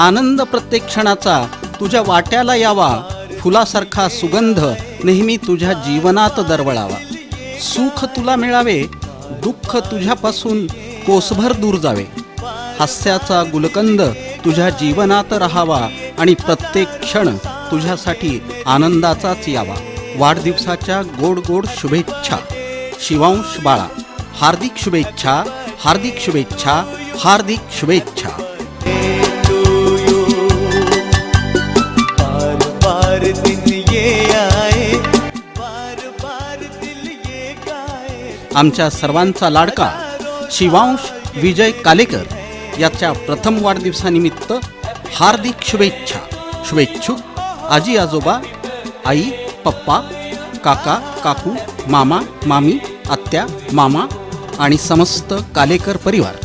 आनंद प्रत्येक क्षणाचा तुझ्या वाट्याला यावा, फुलासारखा सुगंध नेहमी तुझ्या जीवनात दरवळावा. सुख तुला मिळावे, दुःख तुझ्यापासून कोसभर दूर जावे. हास्याचा गुलकंद तुझ्या जीवनात राहावा आणि प्रत्येक क्षण तुझ्यासाठी आनंदाचाच यावा. वाढदिवसाच्या गोड गोड शुभेच्छा. शिवांश बाळा. हार्दिक शुभेच्छा, हार्दिक शुभेच्छा, हार्दिक शुभेच्छा. आमच्या सर्वांचा लाडका शिवांश विजय कालेकर याच्या प्रथम वाढदिवसानिमित्त हार्दिक शुभेच्छा. शुभेच्छुक आजी आजोबा, आई पप्पा, काका काकू, मामा मामी, आत्या मामा आणि समस्त कालेकर परिवार.